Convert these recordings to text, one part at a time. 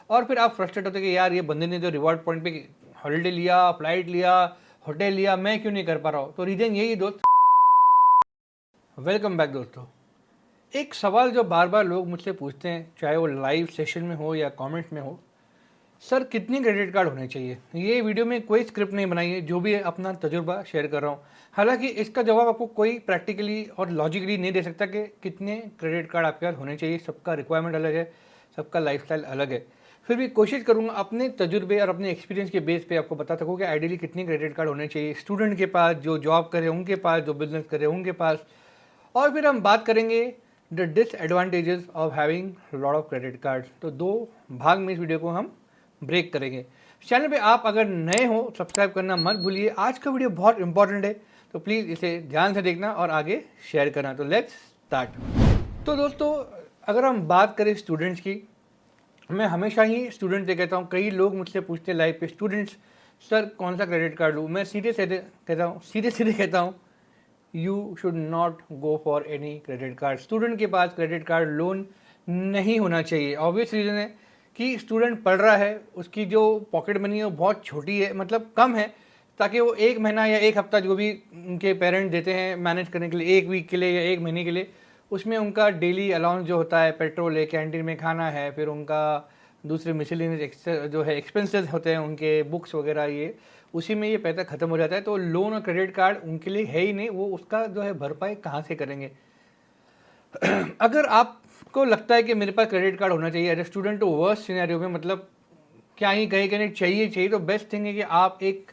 और फिर आप फ्रस्ट्रेट होते कि यार ये बंदे ने जो रिवॉर्ड पॉइंट पे हॉलीडे लिया, फ्लाइट लिया, होटल लिया, मैं क्यों नहीं कर पा रहा हूँ। तो रीज़न यही दोस्त। वेलकम बैक दोस्तों। एक सवाल जो बार बार लोग मुझसे पूछते हैं, चाहे वो लाइव सेशन में हो या कमेंट्स में हो, सर कितने क्रेडिट कार्ड होने चाहिए। ये वीडियो में कोई स्क्रिप्ट नहीं बनाई है, जो भी है अपना तजुर्बा शेयर कर रहा हूँ। हालांकि इसका जवाब आपको कोई प्रैक्टिकली और लॉजिकली नहीं दे सकता कि कितने क्रेडिट कार्ड आपके पास होने चाहिए। सबका रिक्वायरमेंट अलग है, सबका लाइफस्टाइल अलग है। फिर भी कोशिश करूँगा अपने तजुर्बे और अपने एक्सपीरियंस के बेस पे आपको बता सकूँ कि आइडियली कितने क्रेडिट कार्ड होने चाहिए स्टूडेंट के पास, जो जॉब करे उनके पास, जो बिजनेस करे उनके पास। और फिर हम बात करेंगे the disadvantages of having lot of credit cards. तो दो भाग में इस वीडियो को हम ब्रेक करेंगे। चैनल पे आप अगर नए हो सब्सक्राइब करना मत भूलिए। आज का वीडियो बहुत इंपॉर्टेंट है, तो प्लीज़ इसे ध्यान से देखना और आगे शेयर करना। तो लेट्स स्टार्ट। तो दोस्तों, अगर हम बात करें स्टूडेंट्स की, मैं हमेशा ही स्टूडेंट से कहता हूँ, कई लोग मुझसे पूछते हैं लाइव पे, स्टूडेंट्स सर कौन सा क्रेडिट कार्ड लूँ। मैं सीधे सीधे कहता हूँ you should not go for any credit card. Student के पास क्रेडिट कार्ड लोन नहीं होना चाहिए। ऑब्वियस रीज़न है कि स्टूडेंट पढ़ रहा है, उसकी जो पॉकेट मनी है वो बहुत छोटी है, मतलब कम है, ताकि वो एक महीना या एक हफ्ता जो भी उनके पेरेंट्स देते हैं मैनेज करने के लिए, एक वीक के लिए या एक महीने के लिए, उसमें उनका डेली अलाउंस जो होता है, पेट्रोल है, कैंटीन में खाना है, फिर उनका दूसरे मिसलेनियस जो है एक्सपेंसेस होते हैं उनके, बुक्स वगैरह, ये उसी में ये पैसा ख़त्म हो जाता है। तो लोन और क्रेडिट कार्ड उनके लिए है ही नहीं, वो उसका जो है भरपाई कहाँ से करेंगे। अगर आपको लगता है कि मेरे पास क्रेडिट कार्ड होना चाहिए एज ए स्टूडेंट, तो वर्स्ट सिनेरियो में मतलब क्या ही कहीं कहीं चाहिए, तो बेस्ट थिंग है कि आप एक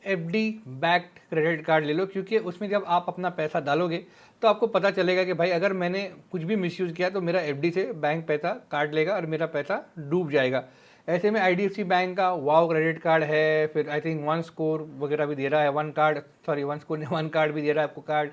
एफडी बैक्ड क्रेडिट कार्ड ले लो। क्योंकि उसमें जब आप अपना पैसा डालोगे तो आपको पता चलेगा कि भाई अगर मैंने कुछ भी मिसयूज़ किया तो मेरा एफडी से बैंक पैसा काट लेगा और मेरा पैसा डूब जाएगा। ऐसे में आईडीएफसी बैंक का वाव क्रेडिट कार्ड है, फिर आई थिंक वन स्कोर वगैरह भी दे रहा है, वन स्कोर ने वन कार्ड भी दे रहा है आपको कार्ड।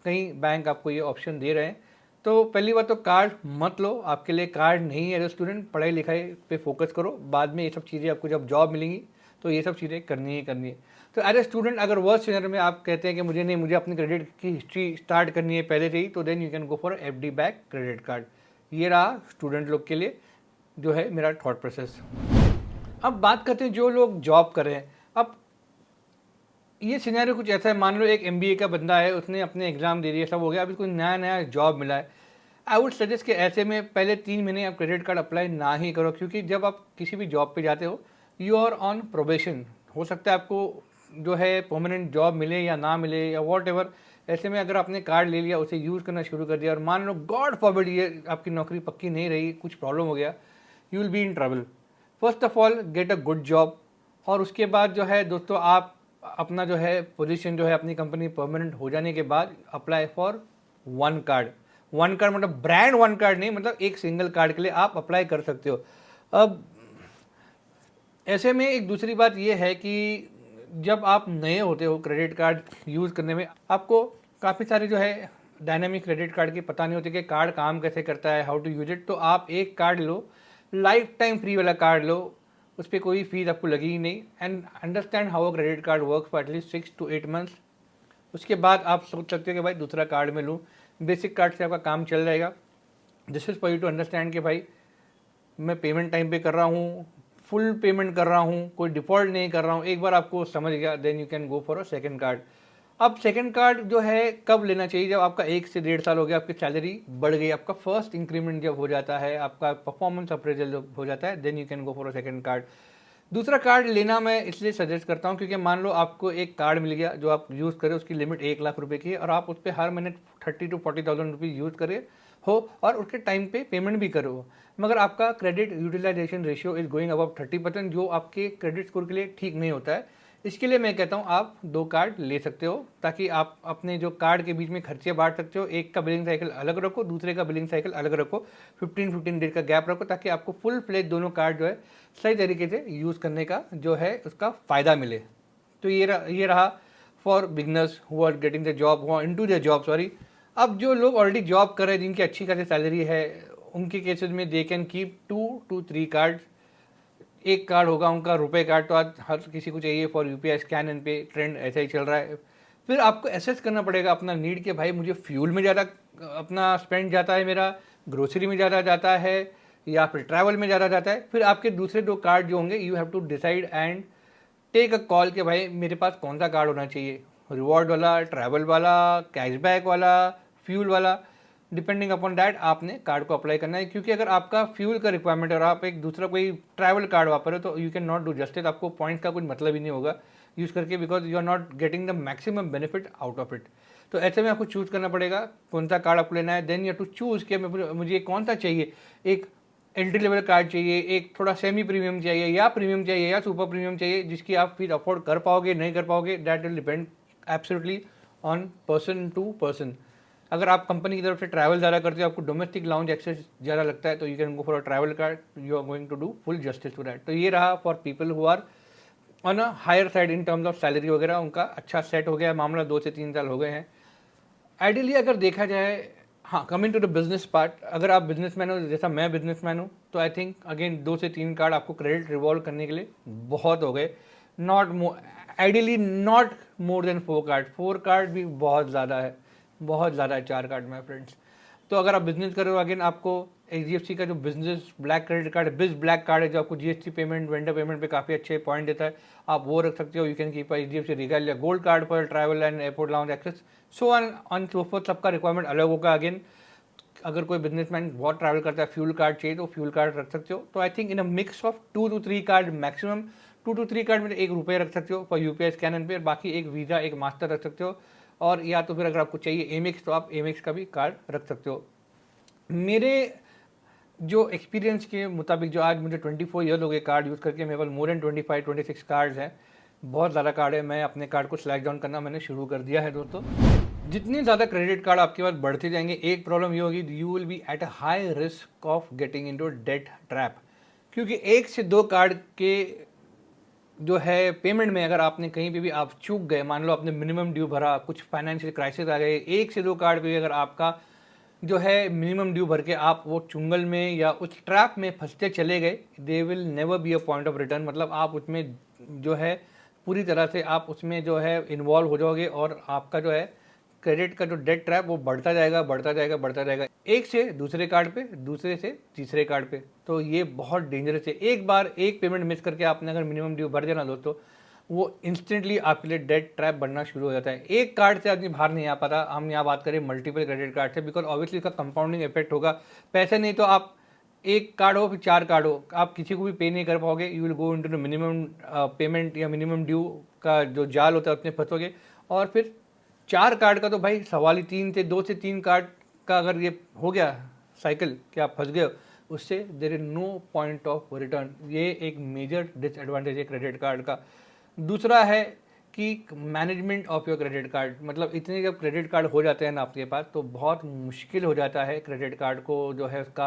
कई बैंक आपको ये ऑप्शन दे रहे हैं। तो पहली बात तो कार्ड मत लो, आपके लिए कार्ड नहीं है। एज स्टूडेंट पढ़ाई लिखाई पे फोकस करो, बाद में ये सब चीज़ें आपको जब जॉब मिलेंगी तो ये सब चीज़ें करनी ही है। तो एज ए स्टूडेंट अगर वर्स्ट सिनेरियो में आप कहते हैं कि मुझे अपनी क्रेडिट की हिस्ट्री स्टार्ट करनी है पहले से ही, तो then you can go for FD back credit card. ये रहा स्टूडेंट लोग के लिए जो है मेरा थॉट प्रोसेस। अब बात करते हैं जो लोग जॉब कर रहे हैं। अब ये सिनेरियो कुछ ऐसा है, मान लो एक एमबीए का बंदा है, उसने अपने एग्जाम दे दिया, सब हो गया, अभी कोई नया नया जॉब मिला है। आई वुड सजेस्ट कि ऐसे में पहले 3 महीने आप क्रेडिट कार्ड अप्लाई ना ही करो। क्योंकि जब आप किसी भी जॉब पे जाते हो, यू आर ऑन प्रोबेशन। हो सकता है आपको जो है परमानेंट जॉब मिले या ना मिले या वॉट एवर। ऐसे में अगर आपने कार्ड ले लिया, उसे यूज़ करना शुरू कर दिया, और मान लो गॉड फॉरबिड ये आपकी नौकरी पक्की नहीं रही, कुछ प्रॉब्लम हो गया, you will be in trouble. First of all get a good job. और उसके बाद जो है दोस्तों, आप अपना जो है पोजीशन जो है अपनी कंपनी परमानेंट हो जाने के बाद apply for one card. One card मतलब ब्रांड वन कार्ड नहीं, मतलब एक सिंगल कार्ड के लिए आप अप्लाई कर सकते हो। अब ऐसे में एक दूसरी बात यह है कि जब आप नए होते हो क्रेडिट कार्ड यूज़ करने में, आपको काफ़ी सारे जो है डायनामिक क्रेडिट कार्ड की पता नहीं होती कि कार्ड काम कैसे करता है, हाउ टू यूज इट। तो आप एक कार्ड लो, लाइफ टाइम फ्री वाला कार्ड लो, उस पर कोई फीस आपको लगी ही नहीं, and understand how a credit card work for at least 6 to 8 months। उसके बाद आप सोच सकते हो कि भाई दूसरा कार्ड में लूँ। बेसिक कार्ड से आपका काम चल जाएगा। This is for you to understand कि भाई मैं पेमेंट टाइम पे कर रहा हूँ, फुल पेमेंट कर रहा हूँ, कोई डिफ़ॉल्ट नहीं कर रहा हूँ। एक बार आपको समझ गया, then you can go for a second card. अब सेकंड कार्ड जो है कब लेना चाहिए? जब आपका 1 से 1.5 साल हो गया, आपकी सैलरी बढ़ गई, आपका फर्स्ट इंक्रीमेंट जब हो जाता है, आपका परफॉर्मेंस अप्रेजल जब हो जाता है, then you can go for a second card. दूसरा कार्ड लेना मैं इसलिए सजेस्ट करता हूँ क्योंकि मान लो आपको एक कार्ड मिल गया जो आप यूज़ करें, उसकी लिमिट 1 लाख रुपए की है, और आप उस पर हर महीने 30 to 40,000 रुपीज़ यूज़ करे हो और उसके टाइम पे पेमेंट भी करो, मगर आपका credit utilisation ratio is going above 30%, जो आपके क्रेडिट स्कोर के लिए ठीक नहीं होता है। इसके लिए मैं कहता हूँ आप 2 कार्ड ले सकते हो, ताकि आप अपने जो कार्ड के बीच में खर्चे बांट सकते हो। एक का बिलिंग साइकिल अलग रखो, दूसरे का बिलिंग साइकिल अलग रखो, 15-15 डेज का गैप रखो, ताकि आपको फुल फ्लेज दोनों कार्ड जो है सही तरीके से यूज़ करने का जो है उसका फ़ायदा मिले। तो ये रहा for beginners who are getting the job, who are into the job, sorry. अब जो लोग ऑलरेडी जॉब कर रहे हैं, जिनकी अच्छी खासी सैलरी है, उनके केसेस में they can keep 2 to 3 card. एक कार्ड होगा उनका रुपए कार्ड, तो आज हर किसी को चाहिए फॉर यूपीआई स्कैन एंड पे, ट्रेंड ऐसा ही चल रहा है। फिर आपको एसेस करना पड़ेगा अपना नीड के, भाई मुझे फ्यूल में ज़्यादा अपना स्पेंड जाता है, मेरा ग्रोसरी में ज़्यादा जाता है, या फिर ट्रैवल में ज़्यादा जाता है, फिर आपके दूसरे 2 कार्ड जो होंगे, you have to decide and take a call कि भाई मेरे पास कौन सा कार्ड होना चाहिए, रिवॉर्ड वाला, ट्रैवल वाला, कैशबैक वाला, फ्यूल वाला। डिपेंडिंग अपॉन दैट आपने कार्ड को अप्लाई करना है, क्योंकि अगर आपका फ्यूल का रिक्वायरमेंट है और आप एक दूसरा कोई ट्रैवल कार्ड वापर रहे हो तो you can not do justice, आपको पॉइंट्स का कुछ मतलब ही नहीं होगा यूज़ करके, because you are not getting the maximum benefit out of it. तो ऐसे में आपको चूज़ करना पड़ेगा कौन सा कार्ड आपको लेना है। Then you have to choose कि मुझे कौन सा चाहिए, एक एंट्री लेवल कार्ड चाहिए, एक थोड़ा सेमी प्रीमियम चाहिए, या प्रीमियम चाहिए, या सुपर प्रीमियम चाहिए, जिसकी आप फिर अफोर्ड कर पाओगे नहीं कर पाओगे, that will depend absolutely on person to person. अगर आप कंपनी की तरफ से ट्रैवल ज़्यादा करते हो, आपको डोमेस्टिक लाउंज एक्सेस ज़्यादा लगता है, तो you can go for a travel card, you are going to do full justice to that. तो ये रहा for people who are on a higher side in terms of salary वगैरह, उनका अच्छा सेट हो गया है मामला, 2 से 3 साल हो गए हैं। आइडियली अगर देखा जाए, हाँ, coming to the business part, अगर आप बिजनेसमैन हो जैसा मैं बिजनेसमैन हूँ, तो आई थिंक अगेन 2 से 3 कार्ड आपको क्रेडिट रिवॉल्व करने के लिए बहुत हो गए। Not more, ideally not more than 4 card. 4 card भी बहुत ज़्यादा है, बहुत ज़्यादा है 4 कार्ड माय फ्रेंड्स। तो अगर आप बिजनेस कर रहे हो, अगेन आपको एचडीएफसी का जो बिजनेस ब्लैक क्रेडिट कार्ड है, बिज ब्लैक कार्ड है, जो आपको जीएसटी पेमेंट, वेंडर पेमेंट पे काफ़ी अच्छे पॉइंट देता है, आप वो रख सकते हो। You can keep HDFC Regal या गोल्ड कार्ड पर travel and airport lounge access, so on so forth. सबका रिक्वायरमेंट अलग होगा। अगेन अगर कोई बिजनेसमैन बहुत ट्रैवल करता है, फ्यूल कार्ड चाहिए तो फ्यूल कार्ड रख सकते हो। तो I think in a mix of 2 to 3 card maximum, 2 to 3 card में 1 रुपये रख सकते हो फॉर यूपीआई स्कैन एंड पे, बाकी एक वीज़ा एक मास्टर रख सकते हो। और या तो फिर अगर आपको चाहिए एमेक्स, तो आप एमेक्स का भी कार्ड रख सकते हो। मेरे जो एक्सपीरियंस के मुताबिक, जो आज मुझे 24 ईयर हो गए कार्ड यूज़ करके, मेरे पास मोर देन 25-26 कार्ड्स हैं, बहुत ज़्यादा कार्ड है। मैं अपने कार्ड को स्लैश डाउन करना मैंने शुरू कर दिया है दोस्तों। जितने ज़्यादा क्रेडिट कार्ड आपके पास बढ़ते जाएंगे, एक प्रॉब्लम ये होगी, you will be at a high risk of getting into debt trap. क्योंकि 1 से 2 कार्ड के जो है पेमेंट में अगर आपने कहीं पे भी आप चूक गए, मान लो आपने मिनिमम ड्यू भरा, कुछ फाइनेंशियल क्राइसिस आ गए, 1 से 2 कार्ड पे भी अगर आपका जो है मिनिमम ड्यू भर के आप वो चुंगल में या उस ट्रैप में फंसते चले गए, they will never be a point of return. मतलब आप उसमें जो है पूरी तरह से आप उसमें जो है इन्वॉल्व हो जाओगे, और आपका जो है क्रेडिट का जो डेट ट्रैप वो बढ़ता जाएगा, बढ़ता जाएगा, बढ़ता जाएगा, एक से दूसरे कार्ड पे, दूसरे से तीसरे कार्ड पे। तो ये बहुत डेंजरस है। एक बार एक पेमेंट मिस करके आपने अगर मिनिमम ड्यू भर देना दोस्तों, वो इंस्टेंटली आपके लिए डेट ट्रैप बनना शुरू हो जाता है। एक कार्ड से आदमी बाहर नहीं आ पाता। हम यहाँ बात करें मल्टीपल क्रेडिट कार्ड से, बिकॉज ऑब्वियसली इसका कंपाउंडिंग इफेक्ट होगा। पैसे नहीं तो आप एक कार्ड हो फिर 4 कार्ड हो, आप किसी को भी पे नहीं कर पाओगे। You will go into the minimum payment या मिनिमम ड्यू का जो जाल होता है उसमें फंसोगे। और फिर 4 कार्ड का तो भाई सवाल ही, 2 से 3 कार्ड का अगर ये हो गया साइकिल कि आप फंस गए, उससे there is no point of return. ये एक मेजर डिसएडवांटेज है क्रेडिट कार्ड का। दूसरा है कि management of your credit card, मतलब इतने जब क्रेडिट कार्ड हो जाते हैं ना आपके पास, तो बहुत मुश्किल हो जाता है क्रेडिट कार्ड को जो है उसका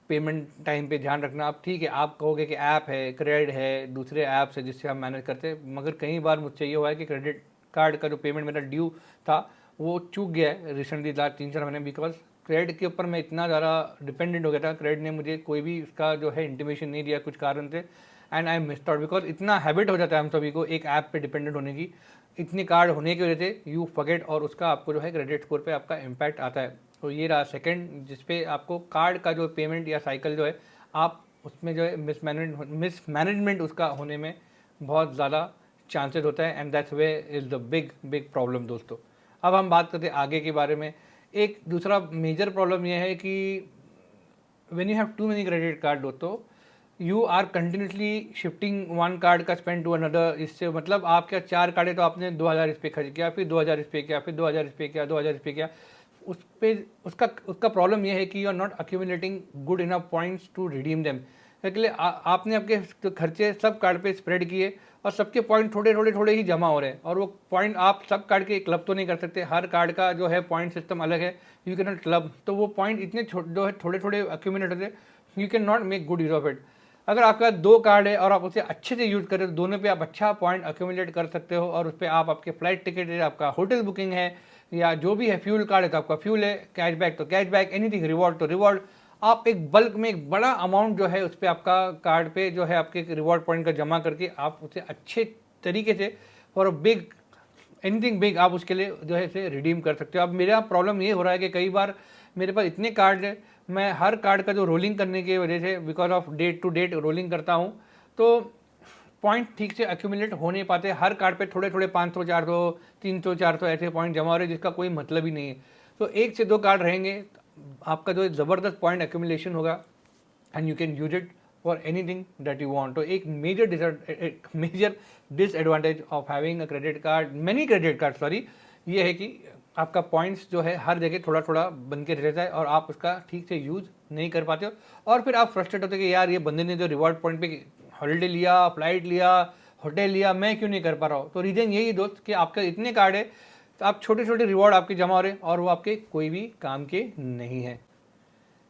पेमेंट टाइम पे ध्यान रखना। आप ठीक है, आप कहोगे कि ऐप है, क्रेडिट है, दूसरे ऐप्स है जिससे हम मैनेज करते हैं, मगर कई बार मुझसे ये हुआ है कि क्रेडिट कार्ड का जो पेमेंट मेरा ड्यू था वो चूक गया है रिसेंटली लास्ट 3-4 महीने, बिकॉज क्रेडिट के ऊपर मैं इतना ज़्यादा डिपेंडेंट हो गया था। क्रेडिट ने मुझे कोई भी इसका जो है इंटीमेशन नहीं दिया कुछ कारण से, and I missed out, because इतना हैबिट हो जाता है हम सभी को एक ऐप पे डिपेंडेंट होने की, इतने कार्ड होने की वजह से यू फॉरगेट, और उसका आपको जो है क्रेडिट स्कोर पे आपका इम्पैक्ट आता है। तो ये रहा सेकंड, जिसपे आपको कार्ड का जो पेमेंट या साइकिल जो है, आप उसमें जो है मिसमैनेजमेंट उसका होने में बहुत ज़्यादा चांसेस होता है, and that's way is the big big problem दोस्तों। अब हम बात करते हैं आगे के बारे में। एक दूसरा मेजर प्रॉब्लम यह है कि when you have too many credit card दोस्तों, you are continuously shifting one card का spend to another। इससे मतलब आपके 4 कार्ड है तो आपने 2000 इस पे खर्च किया, फिर 2000 इस पे किया, फिर 2000 इस पे किया, 2000 इस पे किया, उस पे उसका प्रॉब्लम ये है कि you are not accumulating good enough points to redeem them. इसलिए आपने आपके खर्चे सब कार्ड पे स्प्रेड किए, और सबके पॉइंट थोड़े थोड़े थोड़े ही जमा हो रहे हैं, और वो पॉइंट आप सब कार्ड के क्लब तो नहीं कर सकते, हर कार्ड का जो है पॉइंट सिस्टम अलग है, यू कैन नॉट क्लब। तो वो पॉइंट इतने जो है थोड़े थोड़े अक्यूमुलेट होते हैं, you can not make good use of it. अगर आपका 2 कार्ड है और आप उसे अच्छे से यूज़ करें तो दोनों पे आप अच्छा पॉइंट अक्यूमुलेट कर सकते हो, और उस पर आप आपके फ्लाइट टिकट है, आपका होटल बुकिंग है, या जो भी है, फ्यूल कार्ड है तो आपका फ्यूल है, कैशबैक तो कैशबैक, एनीथिंग, रिवॉर्ड तो रिवॉर्ड, आप एक बल्क में एक बड़ा अमाउंट जो है उस पर आपका कार्ड पे जो है आपके रिवॉर्ड पॉइंट का जमा करके आप उसे अच्छे तरीके से for a big anything big आप उसके लिए जो है इसे रिडीम कर सकते हो। अब मेरा प्रॉब्लम ये हो रहा है कि कई बार मेरे पास इतने कार्ड है, मैं हर कार्ड का जो रोलिंग करने की वजह से, because of date to date rolling करता हूँ, तो पॉइंट ठीक से एक्यूमुलेट हो नहीं पाते। हर कार्ड पे थोड़े थोड़े 500 400 300 400 ऐसे पॉइंट जमा हो रहे हैं जिसका कोई मतलब ही नहीं है। तो एक से दो कार्ड रहेंगे, आपका जो ज़बरदस्त पॉइंट एक्यूमुलेशन होगा and you can use it for anything that you want. तो एक major disadvantage of having a credit card, many credit card sorry, ये है कि आपका पॉइंट्स जो है हर जगह थोड़ा थोड़ा बन के रहता है और आप उसका ठीक से यूज नहीं कर पाते हो। और फिर आप फ्रस्ट्रेट होते हो कि यार ये बंदे ने जो रिवॉर्ड पॉइंट पे हॉलीडे लिया, फ्लाइट लिया, होटल लिया, मैं क्यों नहीं कर पा रहा हूँ। तो रीज़न यही दोस्त कि आपके इतने कार्ड है, तो आप छोटे छोटे रिवॉर्ड आपके जमा हो रहे हैं और वो आपके कोई भी काम के नहीं है।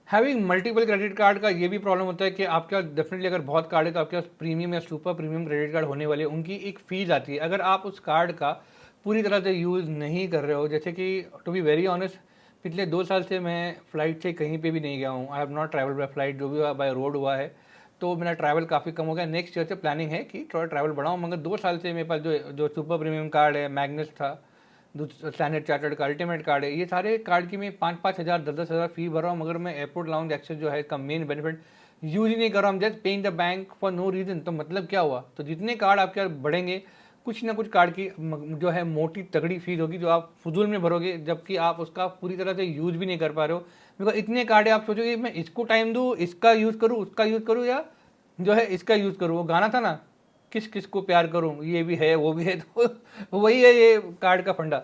हैविंग मल्टीपल क्रेडिट कार्ड का ये भी प्रॉब्लम होता है कि आपके पास डेफिनेटली अगर बहुत कार्ड है तो आपके पास प्रीमियम या सुपर प्रीमियम क्रेडिट कार्ड होने वाले, उनकी एक फीस आती है। अगर आप उस कार्ड का पूरी तरह से यूज़ नहीं कर रहे हो, जैसे कि टू बी वेरी ऑनेस्ट, पिछले 2 साल से मैं फ़्लाइट से कहीं पे भी नहीं गया हूँ। I have not travel by flight, जो भी हुआ बाय रोड हुआ है। तो मेरा ट्रैवल काफ़ी कम हो गया। नेक्स्ट ईयर से प्लानिंग है कि थोड़ा ट्रैवल बढ़ाऊँ, मगर 2 साल से मेरे पास जो सुपर प्रीमियम कार्ड है, मैग्नस था, स्टैंडर्ड चार्टर्ड का अल्टीमेट कार्ड है, ये सारे कार्ड की मैं 5-5 हज़ार 10-10 हज़ार फी भर रहा हूँ, मगर मैं एयरपोर्ट लाउंज एक्सेस जो है इसका मेन बेनिफिट यूज ही नहीं कर रहा हूँ। Just paying the bank for no reason. तो मतलब क्या हुआ? तो जितने कार्ड आपके बढ़ेंगे, कुछ ना कुछ कार्ड की जो है मोटी तगड़ी फीस होगी जो आप फजूल में भरोगे, जबकि आप उसका पूरी तरह से यूज भी नहीं कर पा रहे हो। बिकॉज इतने कार्ड है, आप सोचोगे मैं इसको टाइम दूँ, इसका यूज़ करूँ, उसका यूज़ करूँ, या जो है इसका यूज़ करूँ। वो गाना था ना, किस किस को प्यार करूँ, ये भी है वो भी है। तो वही है ये कार्ड का फंडा,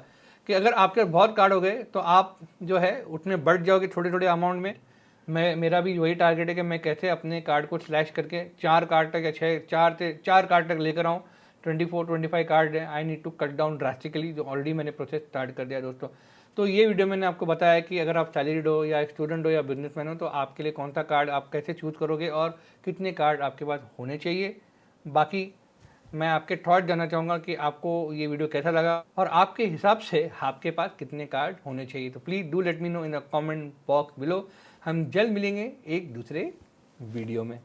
कि अगर आपके बहुत कार्ड हो गए तो आप जो है उसमें बढ़ जाओगे छोटे छोटे अमाउंट में। मेरा भी वही टारगेट है कि मैं कैसे अपने कार्ड को स्लैश करके 4 कार्ड तक या 4 कार्ड तक लेकर आऊँ। 24-25 कार्ड है, I need to cut down drastically, जो ऑलरेडी मैंने प्रोसेस स्टार्ट कर दिया दोस्तों। तो ये वीडियो मैंने आपको बताया कि अगर आप सैलरीड हो या स्टूडेंट हो या बिजनेसमैन हो, तो आपके लिए कौन सा कार्ड आप कैसे चूज़ करोगे और कितने कार्ड आपके पास होने चाहिए। बाकी मैं आपके थॉट जानना चाहूँगा कि आपको ये वीडियो कैसा लगा और आपके हिसाब से आपके पास कितने कार्ड होने चाहिए। तो please do let me know in the comment box below. हम जल्द मिलेंगे एक दूसरे वीडियो में।